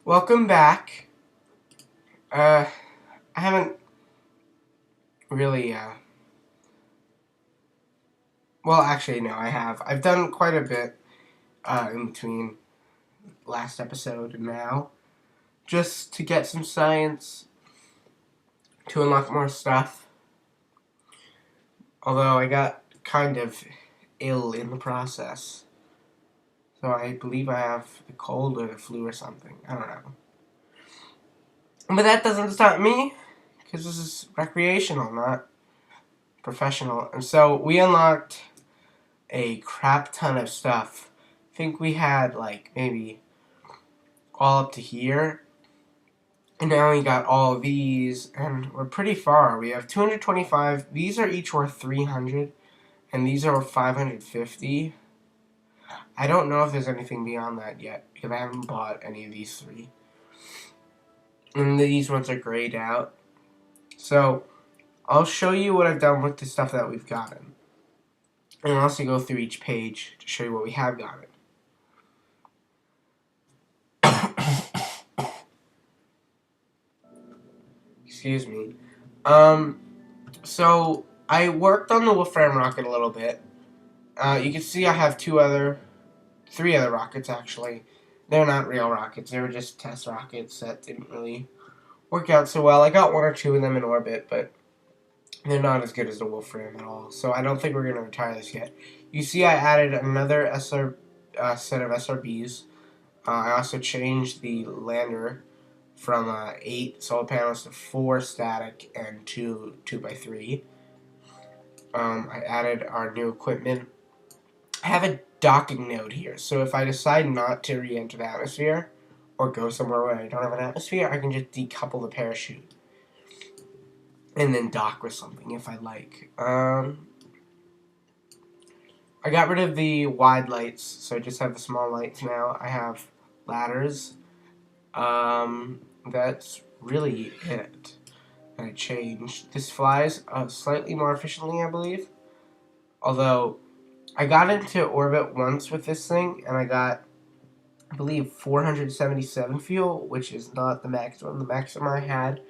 Welcome back. I haven't really, well, actually, no, I have. I've done quite a bit in between last episode and now, just to get some science, to unlock more stuff. Although I got kind of ill in the process. So I believe I have the cold or the flu or something. I don't know. But that doesn't stop me, because this is recreational, not professional. And so we unlocked a crap ton of stuff. I think we had like maybe all up to here. And now we got all of these, and we're pretty far. We have 225. These are each worth 300, and these are 550. I don't know if there's anything beyond that yet, because I haven't bought any of these three. And these ones are grayed out. So, I'll show you what I've done with the stuff that we've gotten. And I'll also go through each page to show you what we have gotten. Excuse me. So I worked on the Wolfram rocket a little bit. You can see I have three other rockets actually. They're not real rockets. They were just test rockets that didn't really work out so well. I got one or two of them in orbit, but they're not as good as the Wolfram at all. So I don't think we're gonna retire this yet. You see, I added another set of SRBs. I also changed the lander from 8 solar panels to 4 static and 2 2x3. I added our new equipment. I have a docking node here, so if I decide not to re-enter the atmosphere or go somewhere where I don't have an atmosphere, I can just decouple the parachute and then dock with something if I like. I got rid of the wide lights, so I just have the small lights now. I have ladders. That's really it. I changed. This flies slightly more efficiently, I believe. Although, I got into orbit once with this thing, and I got, I believe, 477 fuel, which is not the maximum. The maximum I had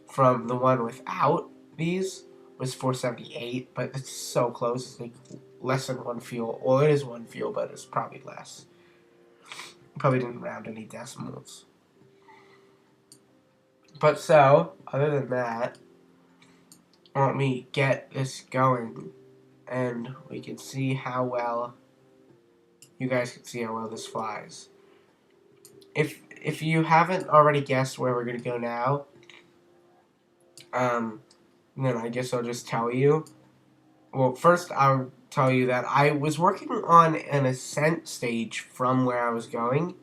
from the one without these was 478, but it's so close. It's like less than 1 fuel. Well, it is 1 fuel, but it's probably less. Probably didn't round any decimals. But so, other than that, let me get this going, and we can see how well, you guys can see how well this flies. If you haven't already guessed where we're going to go now, then I guess I'll just tell you. Well, first I'll tell you that I was working on an ascent stage from where I was going,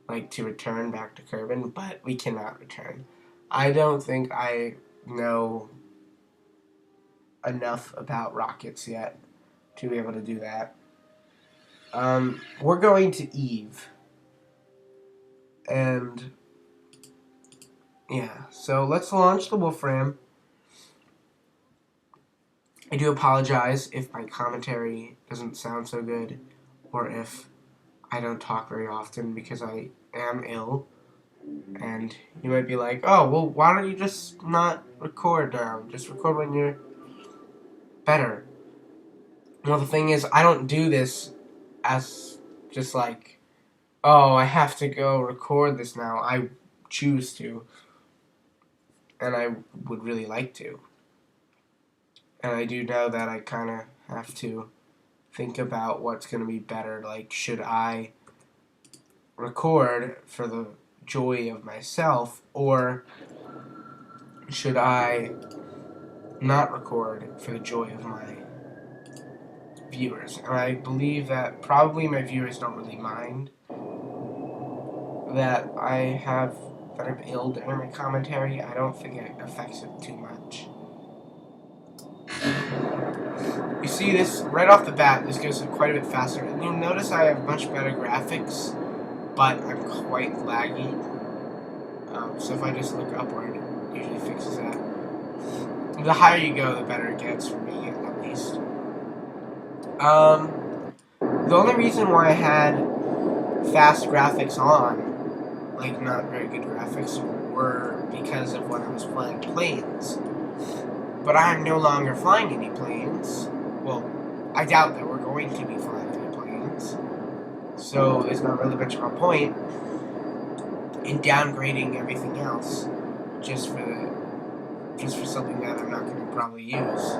like to return back to Kerbin, but we cannot return. I don't think I know enough about rockets yet to be able to do that. We're going to Eve. And yeah, so let's launch the Wolfram. I do apologize if my commentary doesn't sound so good, or if I don't talk very often because I am ill. And you might be like, oh, well, why don't you just not record? Just record when you're better. Well, the thing is, I don't do this as just like, oh, I have to go record this now. I choose to. And I would really like to. And I do know that I kind of have to think about what's going to be better. Like, should I record for the joy of myself, or should I not record for the joy of my viewers? And I believe that probably my viewers don't really mind that I'm ill during my commentary. I don't think it affects it too much. You see this right off the bat, this goes quite a bit faster, and you'll notice I have much better graphics, but I'm quite laggy. So if I just look upward, it usually fixes that. The higher you go, the better it gets for me, at least. The only reason why I had fast graphics on like not very good graphics were because of when I was flying planes. But I'm no longer flying any planes. Well, I doubt that we're going to be flying any planes. So there's not really much of a point in downgrading everything else just for something that I'm not going to probably use.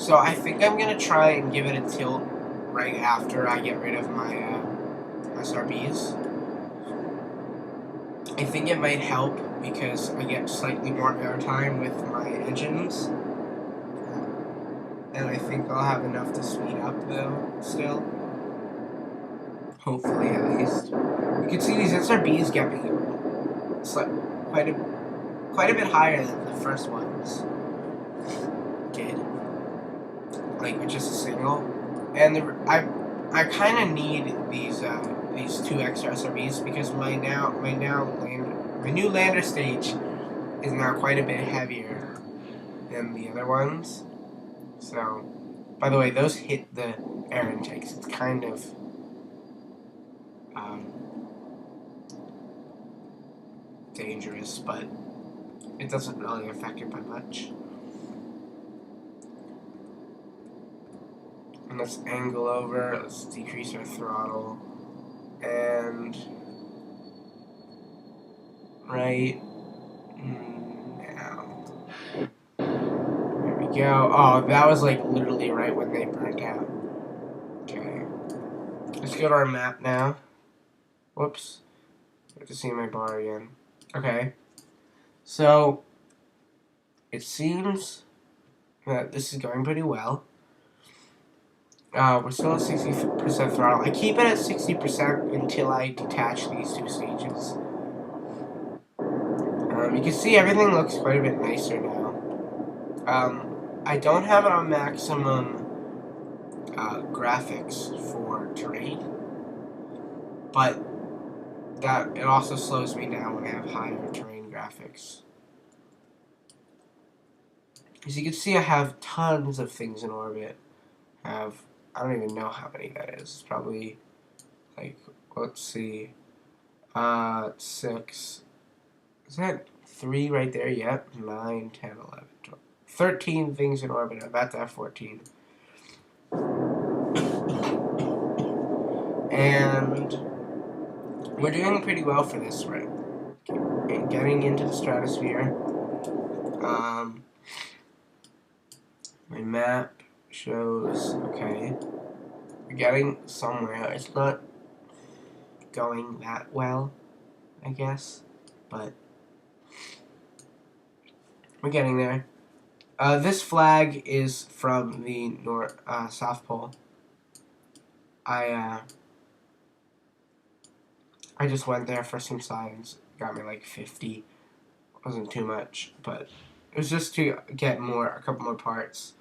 So I think I'm going to try and give it a tilt right after I get rid of my SRBs. I think it might help because I get slightly more airtime with my engines. And I think I'll have enough to speed up though, still. Hopefully at least. You can see these SRBs get me quite a bit higher than the first ones did. Like with just a single. And I kind of need these 2 extra SRBs because my new lander stage is now quite a bit heavier than the other ones. So, by the way, those hit the air intakes. It's kind of dangerous, but it doesn't really affect it by much. And let's angle over. Let's decrease our throttle. And right now. There we go. Oh, that was like literally right when they burnt out. Okay. Let's go to our map now. Whoops. I have to see my bar again. Okay. So, it seems that this is going pretty well. We're still at 60% throttle. I keep it at 60% until I detach these 2 stages. You can see everything looks quite a bit nicer now. I don't have it on maximum graphics for terrain, but that it also slows me down when I have higher terrain graphics. As you can see, I have tons of things in orbit. I don't even know how many that is. It's probably like, let's see, 6. Is that 3 right there yet? 9, 10, 11, 12. 13 things in orbit. I'm about to have 14. And we're doing pretty well for this, right? Getting into the stratosphere. My map shows, okay, we're getting somewhere. It's not going that well, I guess, but we're getting there. This flag is from the South Pole. I just went there for some science. Got me like 50. Wasn't too much, but it was just to get a couple more parts.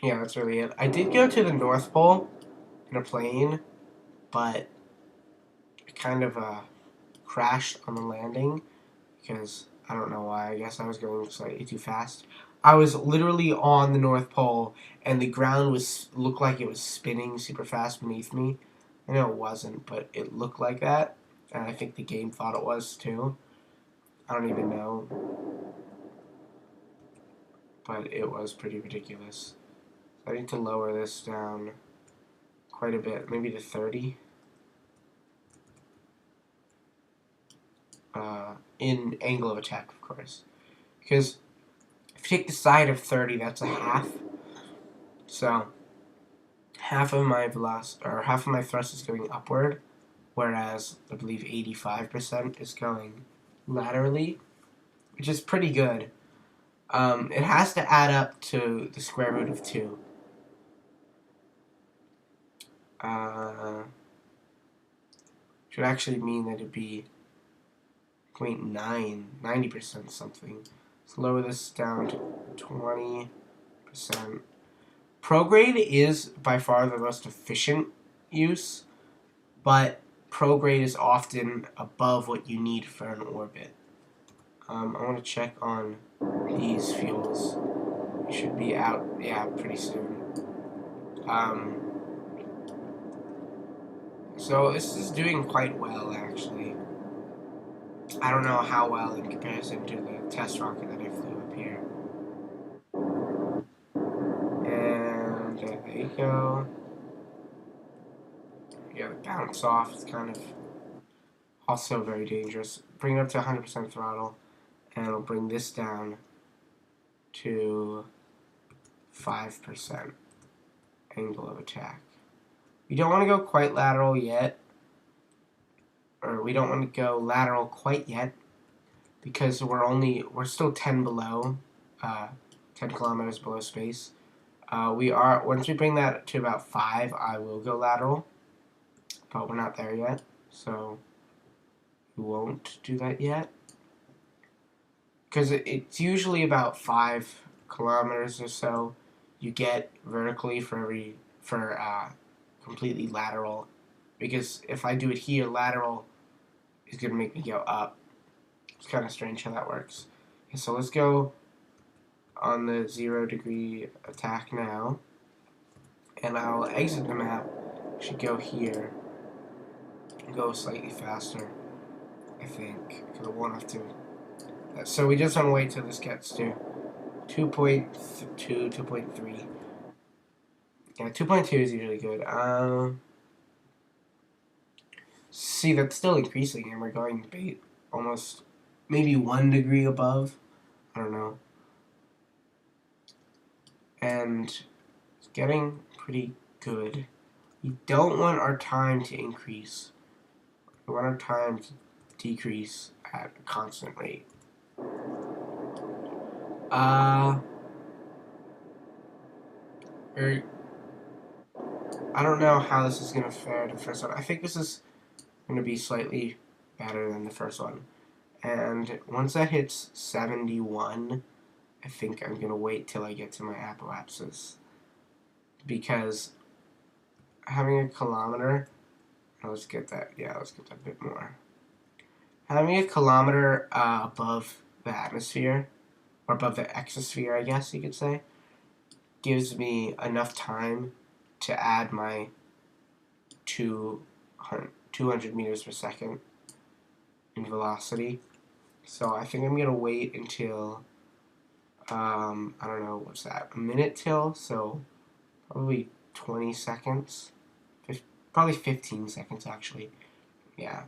Yeah, that's really it. I did go to the North Pole in a plane, but it kind of crashed on the landing because I don't know why. I guess I was going slightly too fast. I was literally on the North Pole, and the ground looked like it was spinning super fast beneath me. I know it wasn't, but it looked like that, and I think the game thought it was too. I don't even know, but it was pretty ridiculous. I need to lower this down quite a bit, maybe to 30. In angle of attack, of course. Because if you take the side of 30, that's a half. So half of my thrust is going upward, whereas I believe 85% is going laterally, which is pretty good. It has to add up to the square root of 2. Should actually mean that it'd be 0.9, 90% something. Let's lower this down to 20%. Prograde is by far the most efficient use, but prograde is often above what you need for an orbit. I want to check on these fuels. should be out, yeah, pretty soon. So this is doing quite well, actually. I don't know how well in comparison to the test rocket that I flew up here. And there you go. Yeah, the bounce off is kind of also very dangerous. Bring it up to 100% throttle, and it'll bring this down to 5% angle of attack. We don't want to go quite lateral yet, or we don't want to go lateral quite yet, because we're still 10 below, 10 kilometers below space. Once we bring that to about 5, I will go lateral, but we're not there yet, so we won't do that yet. Because it's usually about 5 kilometers or so you get vertically for completely lateral. Because if I do it here, lateral is going to make me go up. It's kind of strange how that works. Okay, so let's go on the 0-degree attack now. And I'll exit the map. Should go here. Go slightly faster, I think. Because I won't have to. So we just want to wait till this gets to 2.2, 2.3. Yeah, 2.2 is usually good. See, that's still increasing, and we're going to almost maybe 1 degree above. I don't know. And it's getting pretty good. We don't want our time to increase. We want our time to decrease at a constant rate. I don't know how this is going to fare to the first one. I think this is going to be slightly better than the first one. And once that hits 71, I think I'm going to wait till I get to my apoapsis. Because having a kilometer, let's get that a bit more. Having a kilometer above the atmosphere, or above the exosphere, I guess you could say, gives me enough time to add my 200 meters per second in velocity. So I think I'm going to wait until, I don't know, what's that, a minute till? So probably 20 seconds. Probably 15 seconds, actually. Yeah.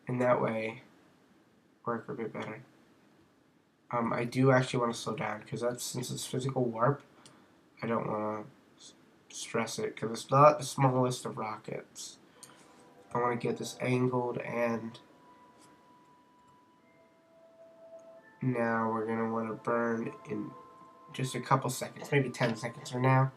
And that way, work a bit better. I do actually want to slow down, because since it's physical warp, I don't want to stress it, because it's not the smallest of rockets. I want to get this angled, and now we're going to want to burn in just a couple seconds, maybe 10 seconds from now.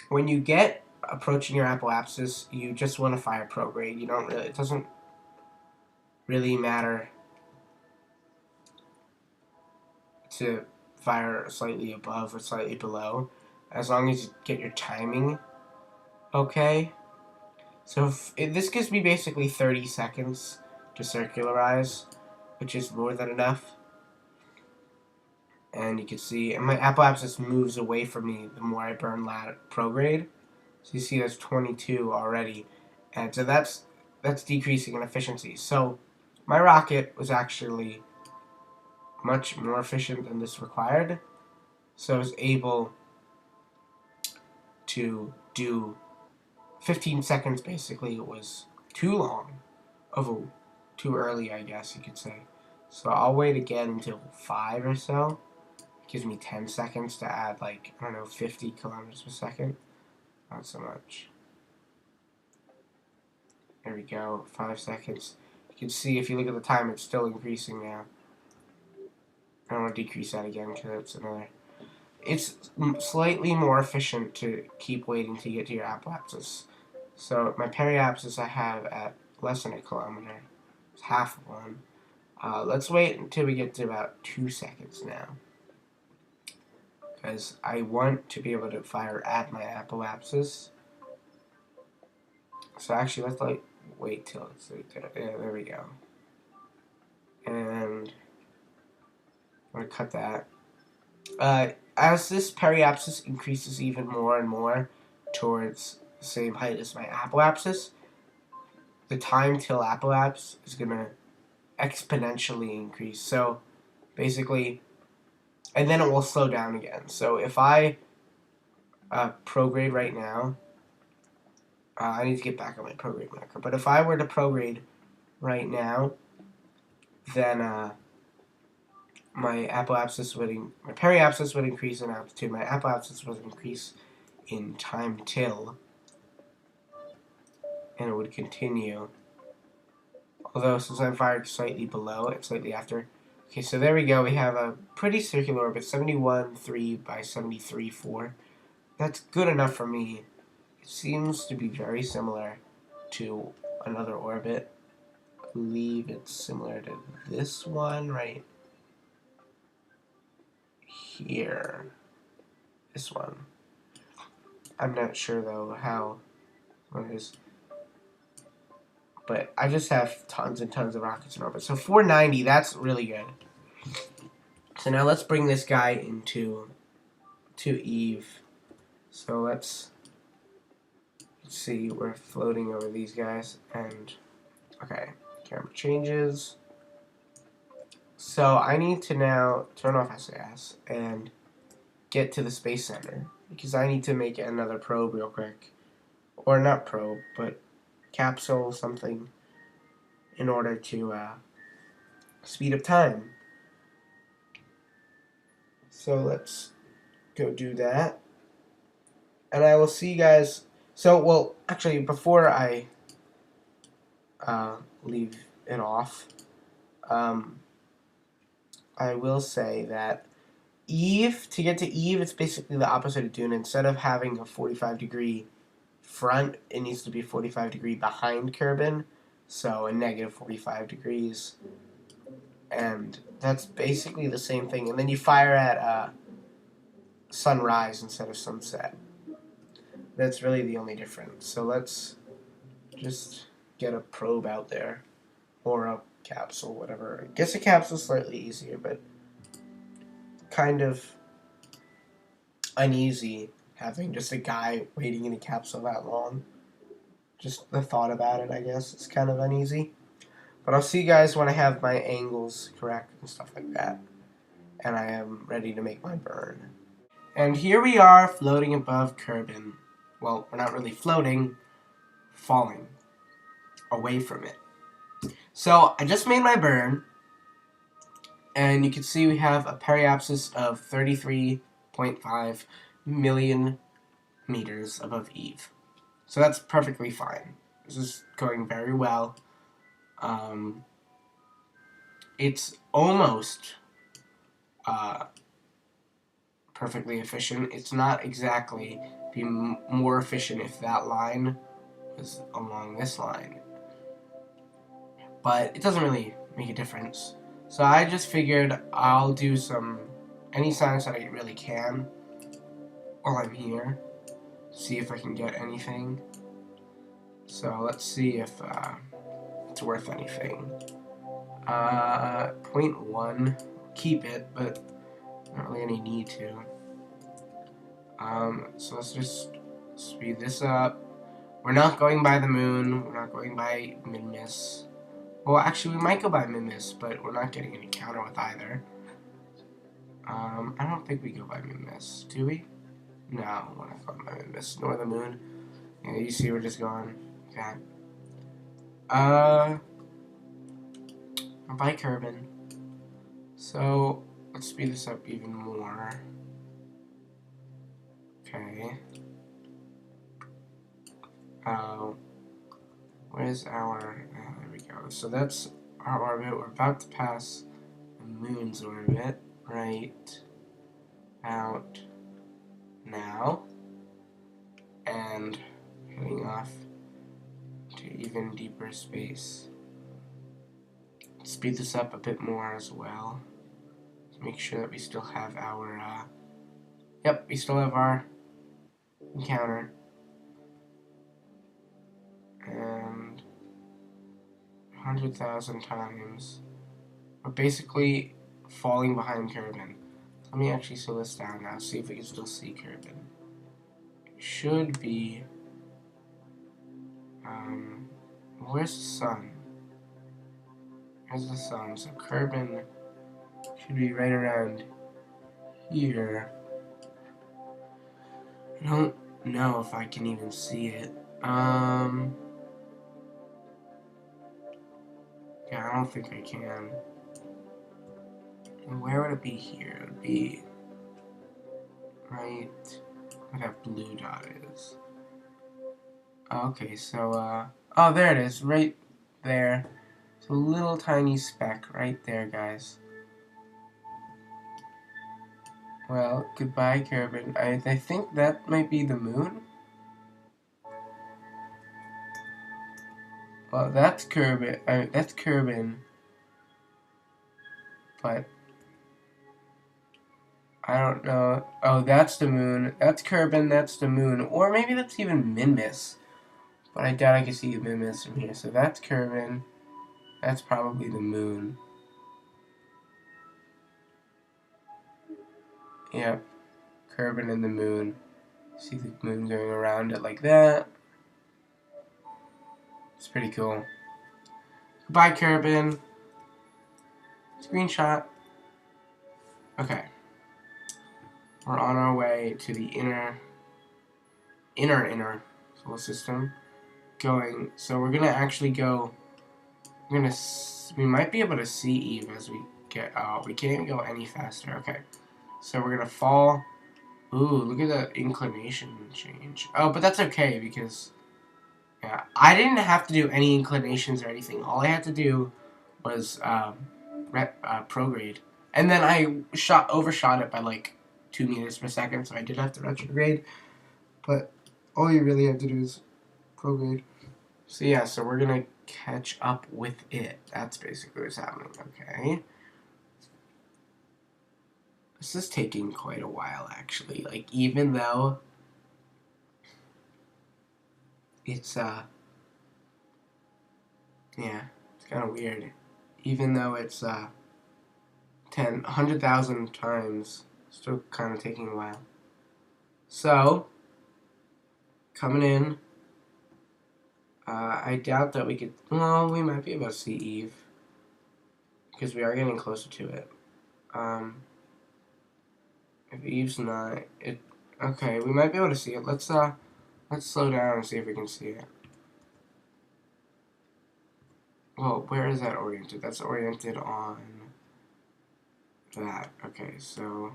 When you get approaching your apoapsis, you just want to fire prograde. It doesn't really matter to fire slightly above or slightly below, as long as you get your timing okay. So this gives me basically 30 seconds to circularize, which is more than enough. And you can see, and my apoapsis moves away from me the more I burn prograde. So you see that's 22 already. And so that's decreasing in efficiency. So my rocket was actually much more efficient than this required. So I was able to do 15 seconds basically. It was too long. Too early, I guess you could say. So I'll wait again until 5 or so. It gives me 10 seconds to add, like, I don't know, 50 kilometers per second. Not so much. There we go, 5 seconds. You can see if you look at the time, it's still increasing now. I don't want to decrease that again because it's another. It's slightly more efficient to keep waiting to get to your apoapsis. So my periapsis I have at less than a kilometer. It's half of one. Let's wait until we get to about 2 seconds now, because I want to be able to fire at my apoapsis. So actually, let's wait till it's there we go. And I'm gonna cut that. As this periapsis increases even more and more towards the same height as my apoapsis, the time till apoapsis is gonna exponentially increase. So basically, and then it will slow down again. So if I prograde right now, I need to get back on my prograde marker. But if I were to prograde right now, then my periapsis would increase in altitude. My apoapsis would increase in time till, and it would continue. Although since I'm fired slightly below and slightly after. Okay, so there we go. We have a pretty circular orbit, 71.3 by 73.4. That's good enough for me. It seems to be very similar to another orbit. I believe it's similar to this one right here. This one. I'm not sure though how it is. But I just have tons and tons of rockets in orbit. So 490, that's really good. So now let's bring this guy into Eve. So let's see, we're floating over these guys, and okay, camera changes. So I need to now turn off SAS and get to the Space Center, because I need to make another probe real quick. Or not probe, but capsule something in order to speed up time. So let's go do that. And I will see you guys. So, well, actually, before I leave it off, I will say that Eve, to get to Eve, it's basically the opposite of Dune. Instead of having a 45-degree front, it needs to be 45-degree behind Kerbin. So a negative 45 degrees. And that's basically the same thing. And then you fire at sunrise instead of sunset. That's really the only difference. So let's just get a probe out there. Or a capsule, whatever. I guess a capsule's slightly easier, but kind of uneasy having just a guy waiting in a capsule that long. Just the thought about it, I guess, is kind of uneasy. But I'll see you guys when I have my angles correct and stuff like that. And I am ready to make my burn. And here we are floating above Kerbin. Well, we're not really floating, falling away from it. So I just made my burn. And you can see we have a periapsis of 33.5 million meters above Eve. So that's perfectly fine. This is going very well. It's almost perfectly efficient. It's not exactly be more efficient if that line was along this line. But it doesn't really make a difference. So I just figured I'll do any science that I really can while I'm here. See if I can get anything. So let's see if it's worth anything. 0.1. Keep it, but not really any need to. So let's just speed this up. We're not going by the moon. We're not going by Minmus. Well, actually, we might go by Minmus, but we're not getting any counter with either. I don't think we go by Minmus, do we? No, we're not going by Minmus, nor the moon. Yeah, you see, we're just going. Okay. By Kerbin. So let's speed this up even more. Okay. Where's our... there we go. So that's our orbit. We're about to pass the moon's orbit right out now. And heading off to even deeper space. Let's speed this up a bit more as well. To make sure that we still have our... yep, we still have our encounter. And 100,000 times. We're basically falling behind Kerbin. Let me actually slow this down now, see if we can still see Kerbin. Should be, where's the sun? Where's the sun? So Kerbin should be right around here. I don't know if I can even see it. Yeah, I don't think I can. And where would it be here? It would be right where that blue dot is. Okay, so, oh, there it is, right there. It's a little tiny speck right there, guys. Well, goodbye, Kerbin. I think that might be the moon. Well, that's Kerbin. That's Kerbin. But I don't know. Oh, that's the moon. That's Kerbin. That's the moon. Or maybe that's even Minmus. But I doubt I can see Minmus from here. So that's Kerbin. That's probably the moon. Yep. Kerbin and the moon. See the moon going around it like that. It's pretty cool. Goodbye, Kerbin. Screenshot. Okay. We're on our way to the inner solar system. So we're gonna actually go. We might be able to see Eve as we get out. We can't even go any faster. Okay. So we're gonna fall. Ooh, look at the inclination change. Oh, but that's okay because, yeah, I didn't have to do any inclinations or anything. All I had to do was prograde, and then I overshot it by like 2 meters per second, so I did have to retrograde. But all you really have to do is prograde. So yeah, so we're gonna catch up with it. That's basically what's happening. Okay. This is taking quite a while, actually. Like, even though it's, yeah, it's kind of weird. Even though it's, 100,000 times, still kind of taking a while. So, coming in, I doubt that we could, well, we might be able to see Eve, because we are getting closer to it. If Eve's not, okay, we might be able to see it. Let's slow down and see if we can see it. Well, where is that oriented? That's oriented on that. Okay, so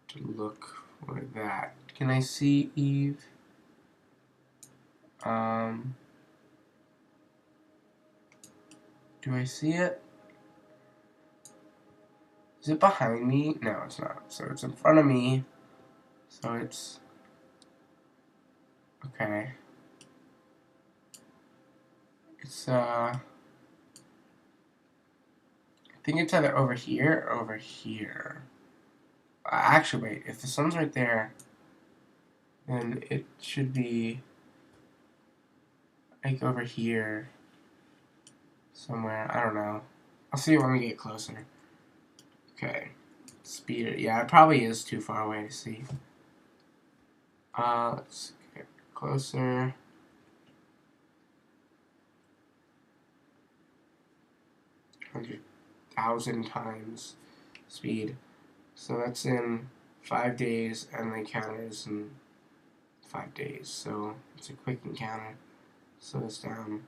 to look for that. Can I see Eve? Do I see it? Is it behind me? No, it's not. So it's in front of me. So it's okay. It's I think it's either over here or over here. Actually, wait. If the sun's right there, then it should be like over here somewhere. I don't know. I'll see it when we get closer. Okay. Speed it. Yeah, it probably is too far away to see. Let's get closer. 100,000 times speed. So that's in 5 days, and the encounter is in 5 days. So it's a quick encounter. Slow this down.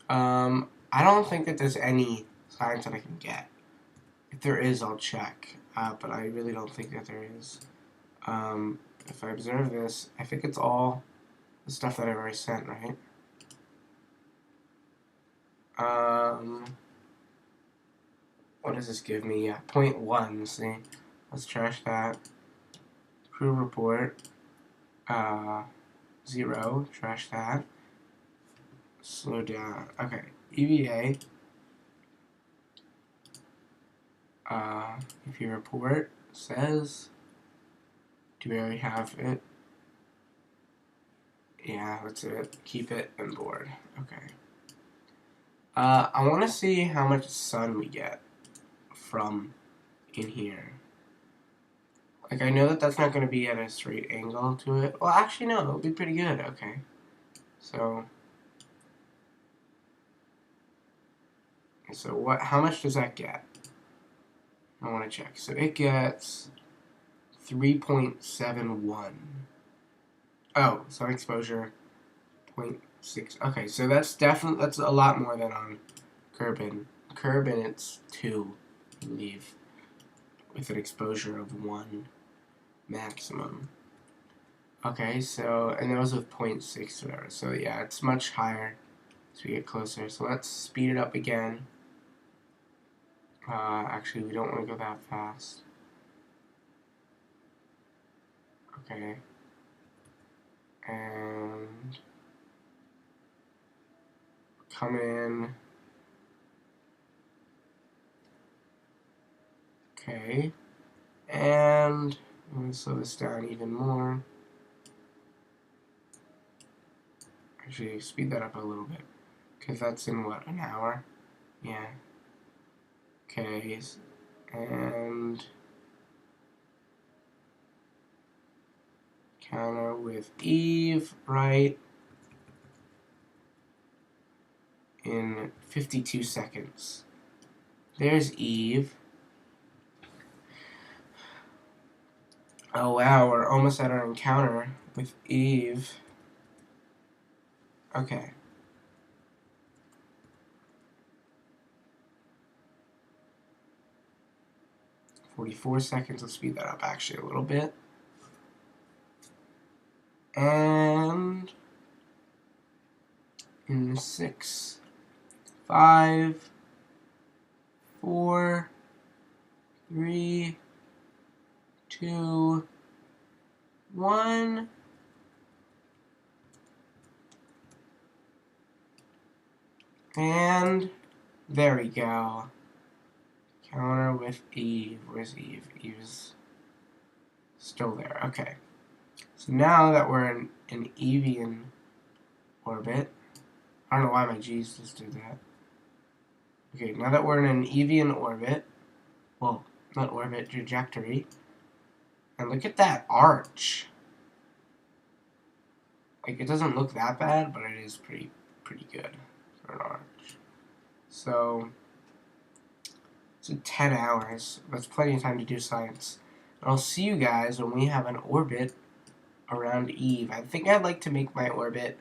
I don't think that there's any signs that I can get. If there is, I'll check. But I really don't think that there is. If I observe this, I think it's all the stuff that I've already sent, right? What does this give me? Yeah, 0.1, see? Let's trash that. Crew report. 0. Trash that. Slow down. Okay. EVA. If your report says, do we already have it? Yeah, that's it. Keep it and board. Okay. I want to see how much sun we get from in here. Like, I know that that's not going to be at a straight angle to it. Well, actually, no, it'll be pretty good. Okay. So what? How much does that get? I want to check. So it gets 3.71. Oh, sun exposure 0.6. Okay, so that's a lot more than on Kerbin. Kerbin, it's 2, I believe, with an exposure of 1 maximum. Okay, so, and that was with 0.6 whatever. So yeah, it's much higher as we get closer. So let's speed it up again. Actually, we don't want to go that fast. Okay. And come in. Okay. And I'm going to slow this down even more. Actually, speed that up a little bit. Because that's in what, an hour? Yeah. Okay. And counter with Eve, right? In 52 seconds. There's Eve. Oh wow, we're almost at our encounter with Eve. Okay. $44. Let's speed that up actually a little bit. And in 6, 5, 4, 3, 2, 1. And there we go. Counter with Eve. Where's Eve? Eve's still there. Okay. So now that we're in an Evian orbit, I don't know why my G's just did that. Okay, now that we're in an Evian orbit, well, not orbit, trajectory, and look at that arch. Like, it doesn't look that bad, but it is pretty good for an arch. So, it's 10 hours. That's plenty of time to do science. And I'll see you guys when we have an orbit around Eve. I think I'd like to make my orbit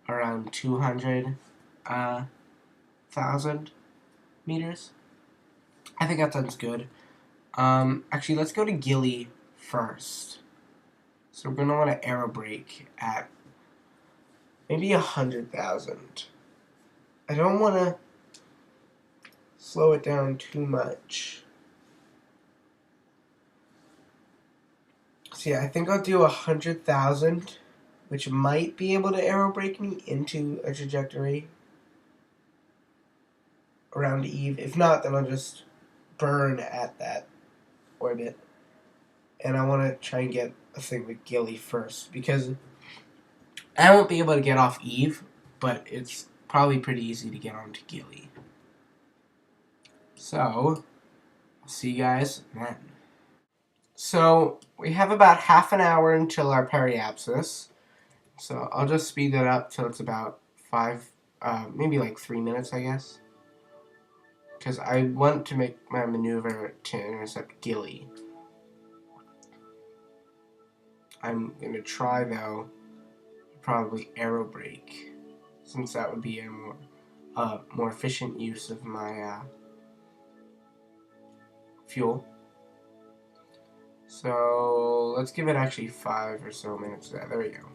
around 200,000 meters. I think that sounds good. Actually, let's go to Gilly first. So we're gonna want to aerobrake at maybe 100,000. I don't want to slow it down too much. So yeah, I think I'll do 100,000, which might be able to aerobrake me into a trajectory around Eve. If not, then I'll just burn at that orbit. And I want to try and get a thing with Gilly first, because I won't be able to get off Eve, but it's probably pretty easy to get onto Gilly. So, I'll see you guys then. So, we have about half an hour until our periapsis. So, I'll just speed it up till it's about 5, maybe like 3 minutes, I guess. Because I want to make my maneuver to intercept Gilly. I'm going to try, though, probably aerobrake, since that would be a more efficient use of my fuel. So let's give it actually 5 or so minutes. There we go.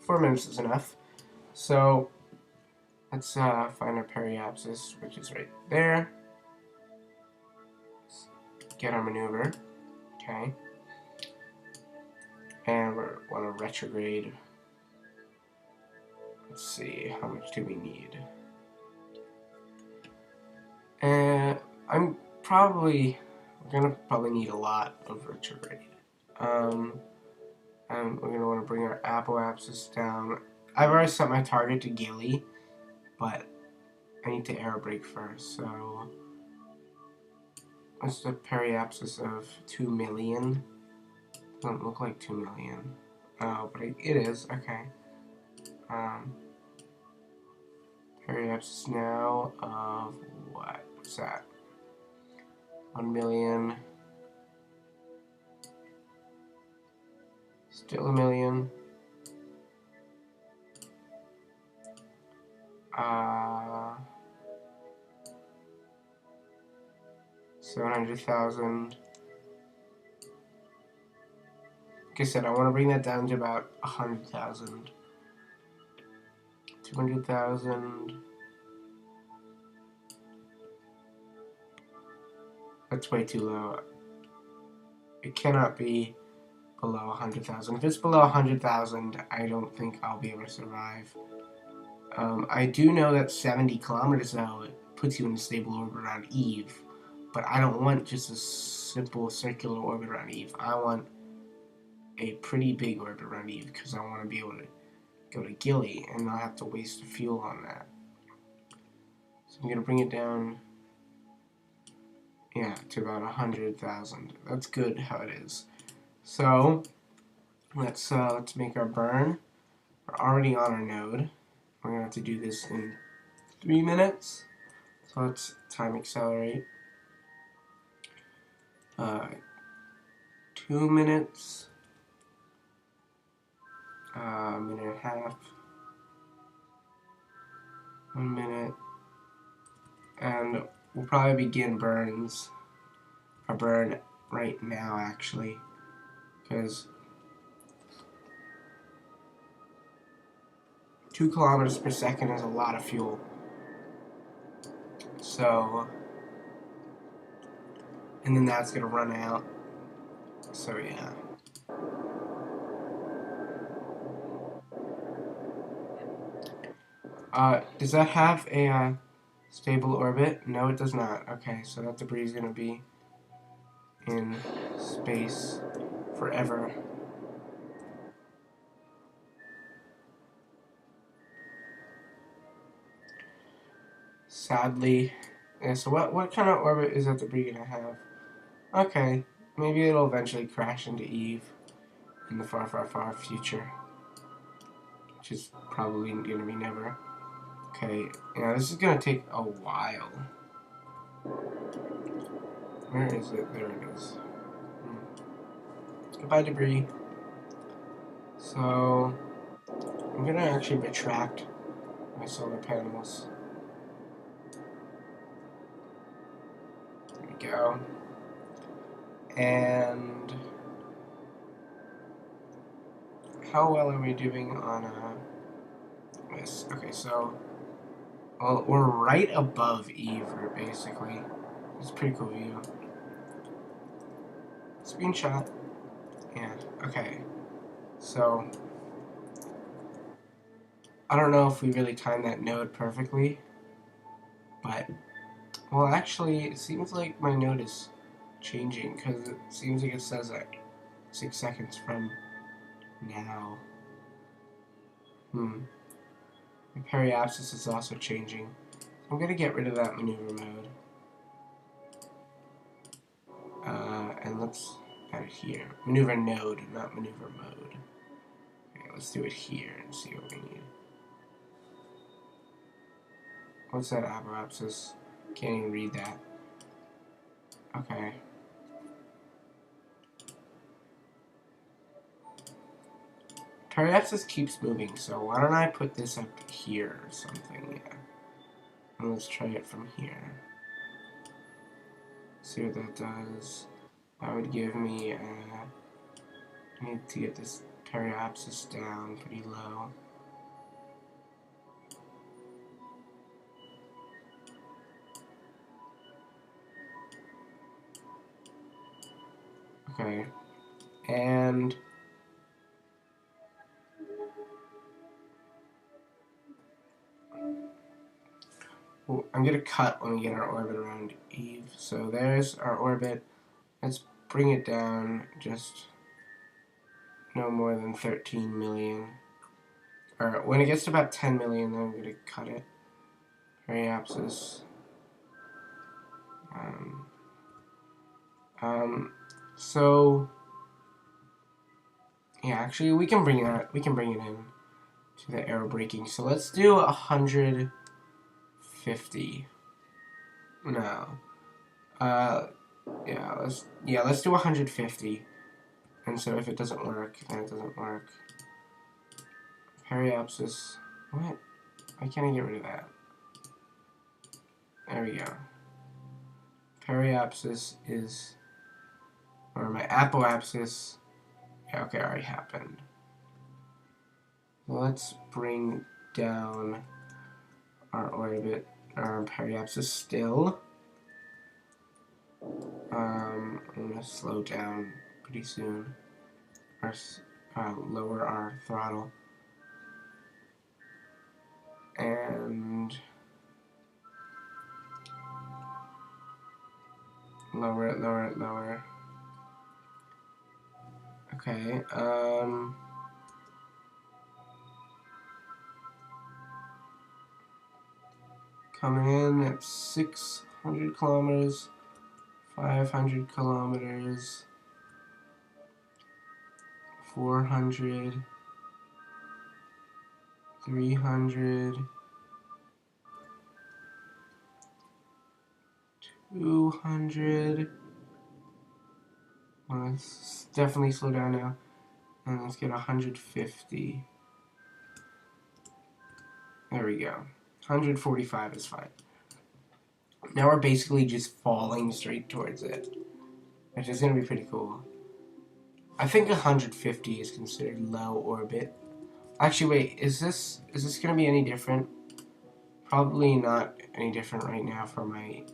4 minutes is enough. So let's find our periapsis, which is right there. Let's get our maneuver. Okay. And we want to retrograde. Let's see, how much do we need? We're gonna probably need a lot of retrograde. And we're going to want to bring our apoapsis down. I've already set my target to Gilly, but I need to aerobrake first. So what's the periapsis of 2 million? Doesn't look like 2 million. Oh, but it is. Okay. Periapsis now of what? What's that? 1 million. Still a million. 700,000. Like I said, I want to bring that down to about 100,000. 200,000. That's way too low. It cannot be below 100,000. If it's below 100,000, I don't think I'll be able to survive. I do know that 70 kilometers though puts you in a stable orbit around Eve, but I don't want just a simple circular orbit around Eve. I want a pretty big orbit around Eve because I want to be able to go to Gilly and not have to waste fuel on that. So I'm gonna bring it down, yeah, to about 100,000. That's good how it is. So let's make our burn. We're already on our node. We're gonna have to do this in 3 minutes. So let's time accelerate. 2 minutes. A minute and a half. 1 minute. And we'll probably begin our burn right now actually. Because 2 kilometers per second is a lot of fuel. So, and then that's gonna run out. So yeah. Does that have a stable orbit? No, it does not. Okay, so that debris is gonna be in space forever. Sadly. Yeah, so what kind of orbit is that debris gonna have? Okay, maybe it'll eventually crash into Eve in the far, far, far future. Which is probably gonna be never. Okay, yeah, this is gonna take a while. Where is it? There it is. Goodbye, debris. So, I'm gonna actually retract my solar panels. There we go. And how well are we doing on this? Okay, so well, we're right above Eve, basically. It's a pretty cool view. Screenshot. Yeah. Okay. So I don't know if we really timed that node perfectly, but well, actually, it seems like my node is changing because it seems like it says that 6 seconds from now. The periapsis is also changing. So I'm gonna get rid of that maneuver mode. And let's add it here. Maneuver node, not maneuver mode. Okay, let's do it here and see what we need. What's that apoapsis? Can't even read that. Okay. Periapsis keeps moving, so why don't I put this up here or something? Yeah. And let's try it from here. See what that does. That would give me, I need to get this periapsis down pretty low. Okay. And well, I'm gonna cut when we get our orbit around Eve. So there's our orbit. Let's bring it down just no more than 13 million. Or when it gets to about 10 million, then I'm going to cut it. Periapsis. So yeah, actually we can bring it in to the aerobraking. So let's do 150. No. Let's do 150. And so if it doesn't work, then it doesn't work. Periapsis. What? Why can't I get rid of that? There we go. Periapsis is, or my apoapsis. Yeah, okay, already happened. Let's bring down our orbit, our periapsis still. I'm gonna slow down pretty soon, or lower our throttle, and lower it, lower it, lower. Okay, coming in at 600 kilometers, 500 kilometers, 400, 300, 200. Let's definitely slow down now. And let's get 150. There we go. 145 is fine. Now we're basically just falling straight towards it, which is going to be pretty cool. I think 150 is considered low orbit. Actually, wait, is this going to be any different? Probably not any different right now for my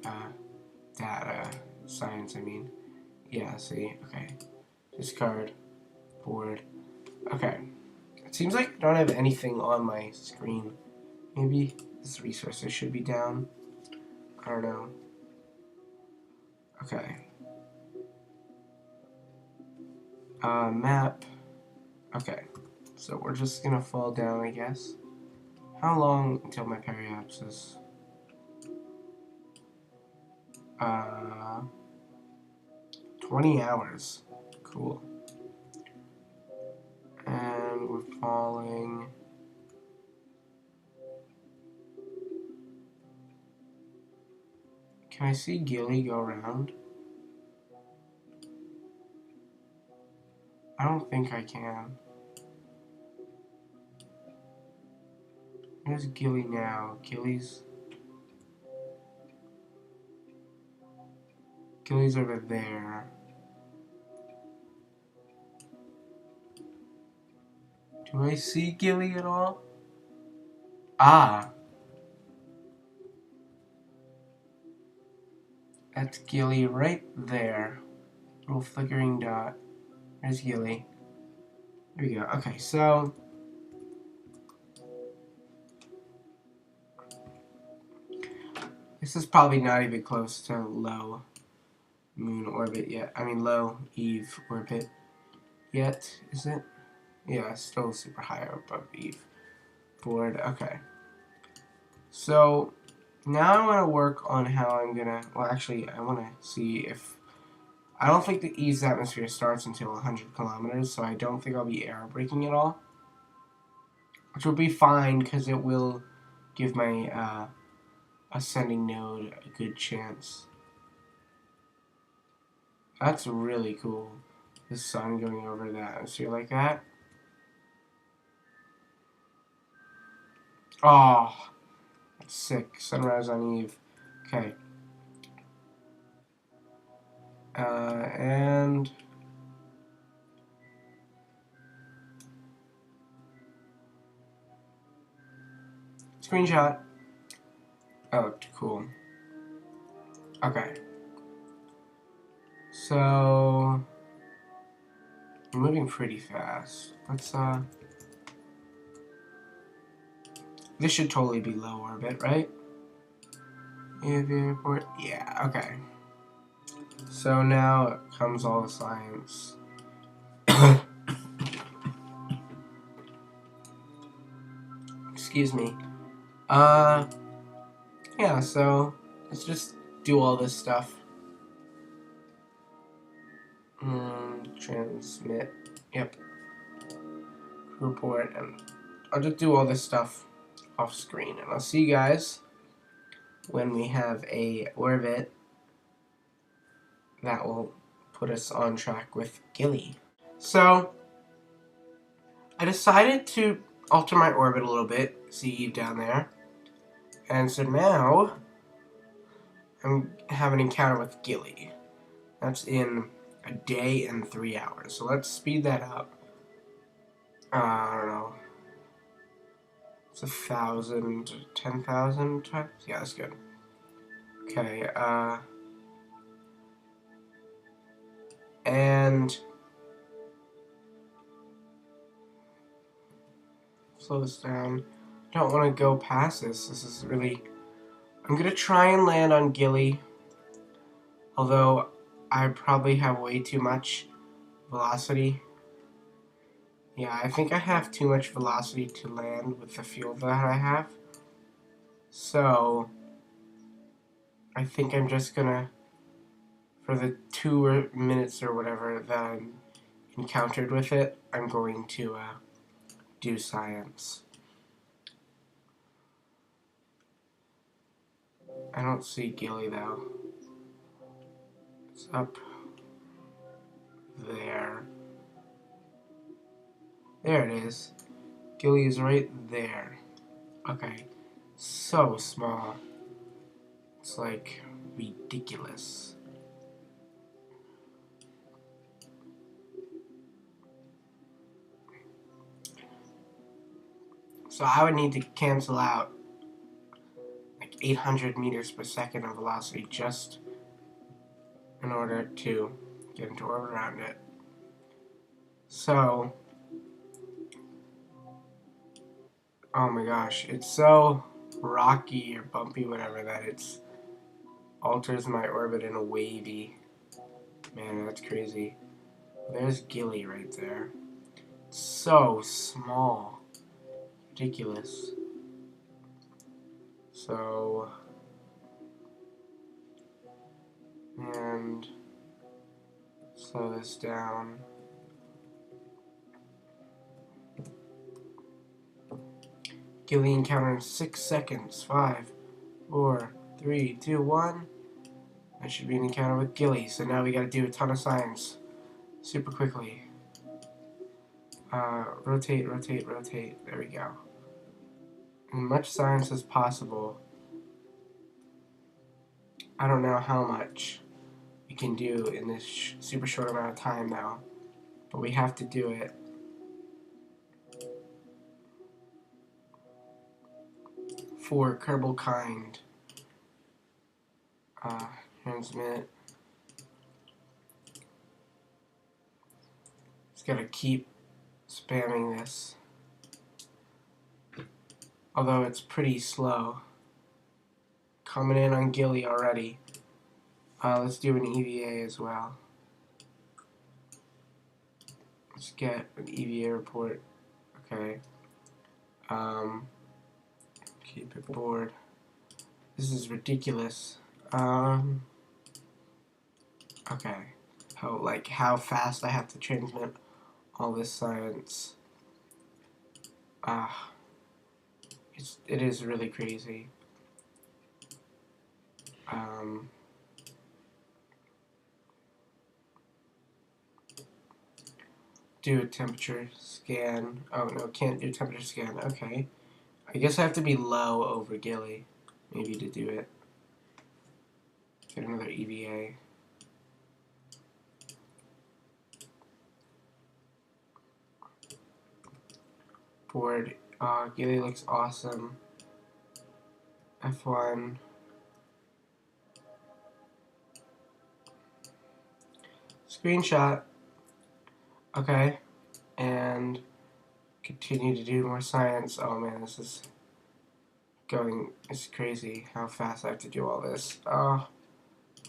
data science, I mean. Yeah, see, okay. Discard, board. Okay. It seems like I don't have anything on my screen. Maybe this resources should be down. I don't know. Okay. Map. Okay. So we're just gonna fall down, I guess. How long until my periapsis? 20 hours. Cool. And we're falling. Can I see Gilly go around? I don't think I can. Where's Gilly now? Gilly's over there. Do I see Gilly at all? Ah! That's Gilly right there. Little flickering dot. There's Gilly. There we go. Okay, so this is probably not even close to low moon orbit yet. I mean, low Eve orbit yet, is it? Yeah, still super high above Eve. Board. Okay. So now I want to work on how I'm gonna. Well, actually, I want to see if. I don't think the Eve's atmosphere starts until 100 kilometers, so I don't think I'll be aerobraking at all. Which will be fine because it will give my ascending node a good chance. That's really cool. The sun going over the atmosphere like that. Oh, that's sick. Sunrise on Eve. Okay. And screenshot. Oh, cool. Okay. So I'm moving pretty fast. Let's this should totally be low orbit, right? Airport. Yeah, okay. So now comes all the science. Excuse me. Yeah, so let's just do all this stuff. Transmit. Yep. Report, and I'll just do all this stuff off screen, and I'll see you guys when we have a orbit that will put us on track with Gilly. So I decided to alter my orbit a little bit, see you down there, and so now I'm having an encounter with Gilly. That's in a day and 3 hours, so let's speed that up. I don't know. It's 1,000, 10,000 times? Yeah, that's good. Okay, and slow this down. I don't want to go past this. This is really... I'm going to try and land on Gilly, although I probably have way too much velocity. Yeah, I think I have too much velocity to land with the fuel that I have. So, I think I'm just gonna, for the 2 minutes or whatever that I'm encountered with it, I'm going to do science. I don't see Gilly though. It's up there. There it is. Gilly is right there. Okay. So small. It's like ridiculous. So I would need to cancel out like 800 meters per second of velocity just in order to get into orbit around it. So, oh my gosh, it's so rocky or bumpy, whatever, that it's alters my orbit in a wavy. Man, that's crazy. There's Gilly right there. It's so small. Ridiculous. So, and slow this down. Gilly encounter in 6 seconds. 5, 4, 3, 2, 1. That should be an encounter with Gilly. So now we gotta do a ton of science super quickly. Rotate, rotate, rotate. There we go. As much science as possible. I don't know how much we can do in this super short amount of time now, but we have to do it. For Kerbal kind. Transmit. Just gotta keep spamming this. Although it's pretty slow. Coming in on Gilly already. Let's do an EVA as well. Let's get an EVA report. Okay. Keep it bored. This is ridiculous. Okay. How fast I have to transmit all this science. It is really crazy. Do a temperature scan. Oh no, can't do temperature scan. Okay. I guess I have to be low over Gilly, maybe, to do it. Get another EVA. Board. Gilly looks awesome. F1. Screenshot. Okay. And continue to do more science. Oh man, this is going, it's crazy how fast I have to do all this. Oh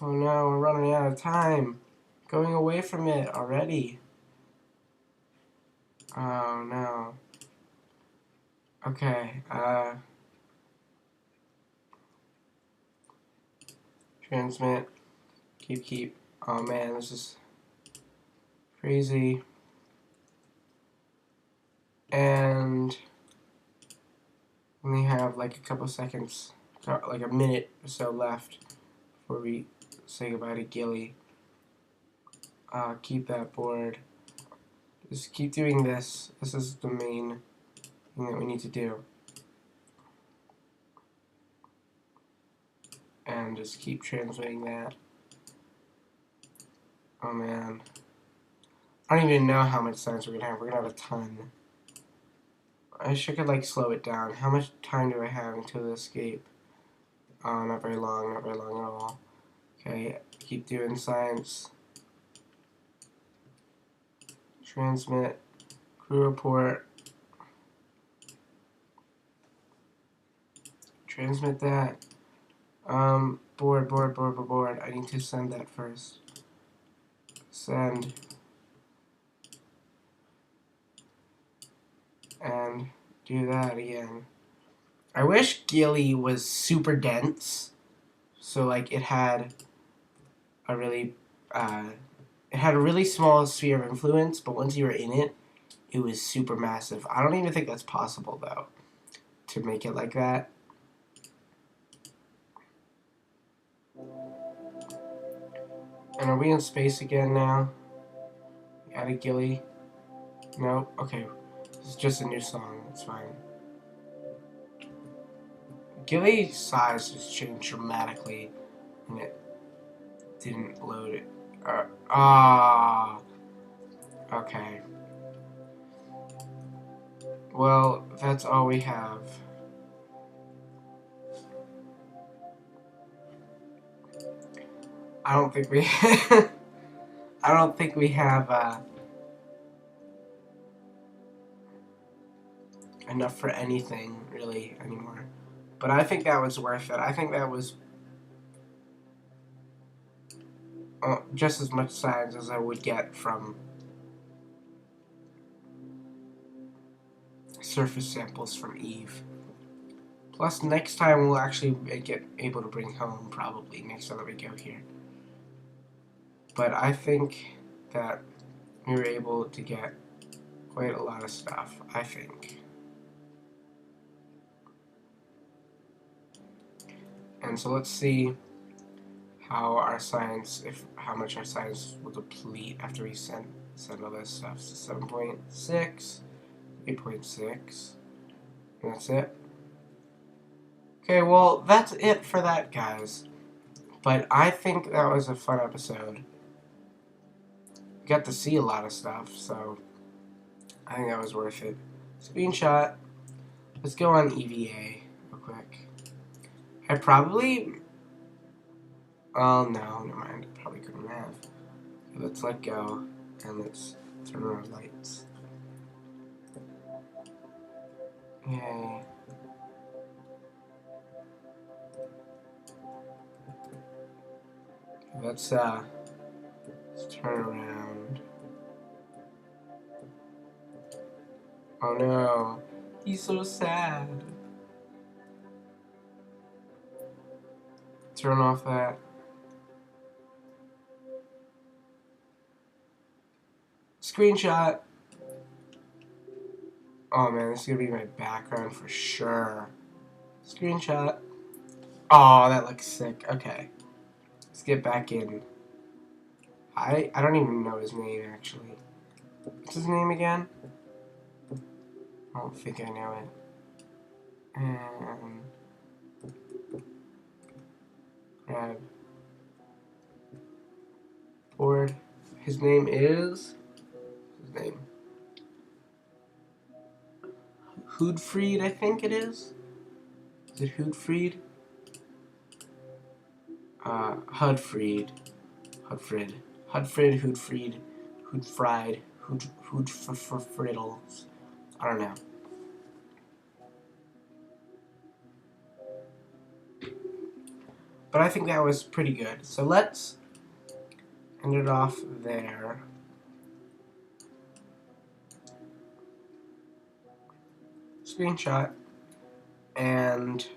no, we're running out of time. Going away from it already. Oh no. Okay, transmit, keep. Oh man, this is crazy. And we have like a couple seconds, like a minute or so left before we say goodbye to Gilly. Keep that board. Just keep doing this. This is the main thing that we need to do. And just keep transmitting that. Oh man. I don't even know how much science we're gonna have. We're gonna have a ton. I wish I could like slow it down. How much time do I have until the escape? Not very long, not very long at all. Okay, keep doing science. Transmit. Crew report. Transmit that. Board. I need to send that first. Send. And do that again. I wish Gilly was super dense. So like it had a really small sphere of influence, but once you were in it, it was super massive. I don't even think that's possible though, to make it like that. And are we in space again now? Added Gilly? No? Okay. This is just a new song. It's fine. Gilly's size has changed dramatically, and it didn't load it. Okay. Well, that's all we have. I don't think we I don't think we have enough for anything really anymore. But I think that was worth it. I think that was just as much science as I would get from surface samples from Eve. Plus, next time we'll actually get able to bring home, probably, next time that we go here. But I think that we were able to get quite a lot of stuff, I think. And so let's see how much our science will deplete after we send all this stuff. So 7.6, 8.6, and that's it. Okay, well, that's it for that, guys. But I think that was a fun episode. We got to see a lot of stuff, so I think that was worth it. Screenshot. Let's go on EVA real quick. I probably... Oh, no, never mind. I probably couldn't have. Okay, let's let go, and let's turn on our lights. Yay. Let's turn around. Oh no, he's so sad. Turn off that. Screenshot. Oh man, this is gonna be my background for sure. Screenshot. Oh, that looks sick. Okay. Let's get back in. I don't even know his name actually. What's his name again? I don't think I know it. And grab board. His name is Hoodfried, I think it is. Is it Hoodfried? Hudfried. Hoodfried. Hoodfriddles. I don't know. But I think that was pretty good. So let's end it off there. screenshot. And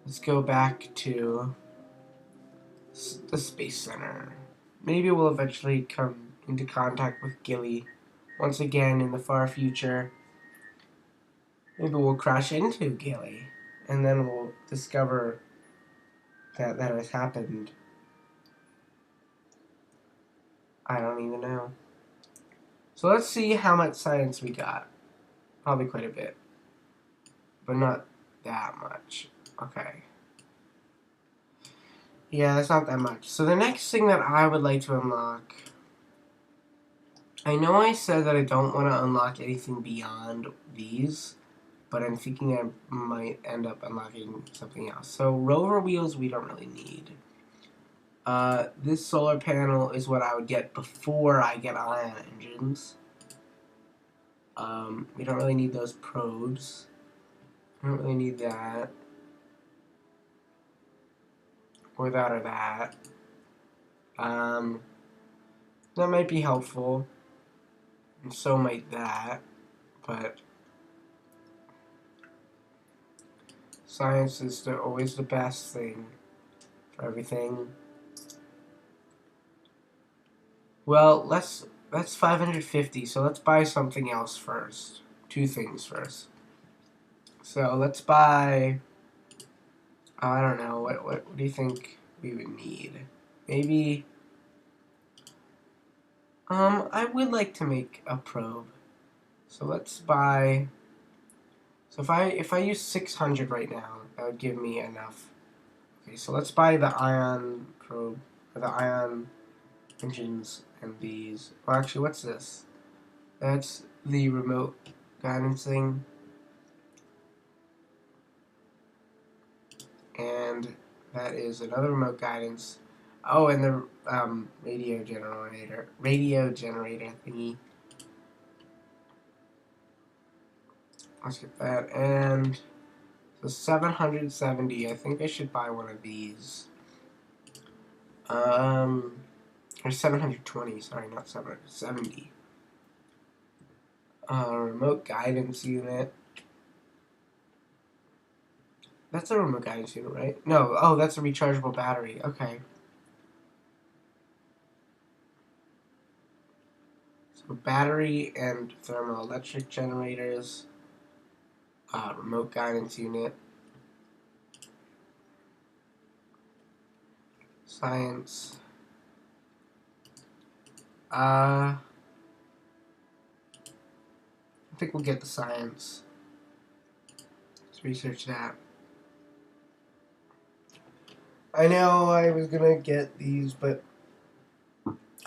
let's go back to the Space Center. Maybe we'll eventually come into contact with Gilly once again in the far future. Maybe we'll crash into Gilly, and then we'll discover that has happened. I don't even know. So let's see how much science we got. Probably quite a bit, but not that much. Okay. Yeah, that's not that much. So the next thing that I would like to unlock... I know I said that I don't want to unlock anything beyond these, but I'm thinking I might end up unlocking something else. So rover wheels we don't really need. This solar panel is what I would get before I get ion engines. We don't really need those probes. I don't really need that. Or that or that. That might be helpful. And so might that. But science is always the best thing for everything. Well, that's 550, so let's buy something else first. Two things first. So let's buy... I don't know, what do you think we would need? Maybe... I would like to make a probe. So let's buy... So if I use 600 right now, that would give me enough. Okay, so let's buy the ion probe, or the ion engines and these. Well, actually, what's this? That's the remote guidance thing. And that is another remote guidance. Oh, and the radio generator thingy. Let's get that. And so 770. I think I should buy one of these. Or 720. Sorry, not 770. Remote guidance unit. That's a remote guidance unit, right? No. Oh, that's a rechargeable battery. Okay. So battery and thermoelectric generators. Remote guidance unit. Science. I think we'll get the science. Let's research that. I know I was gonna get these, but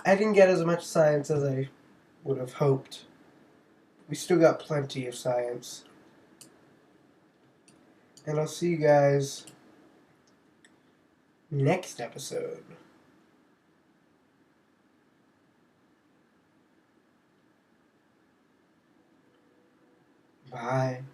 I didn't get as much science as I would have hoped. We still got plenty of science. And I'll see you guys next episode. Bye.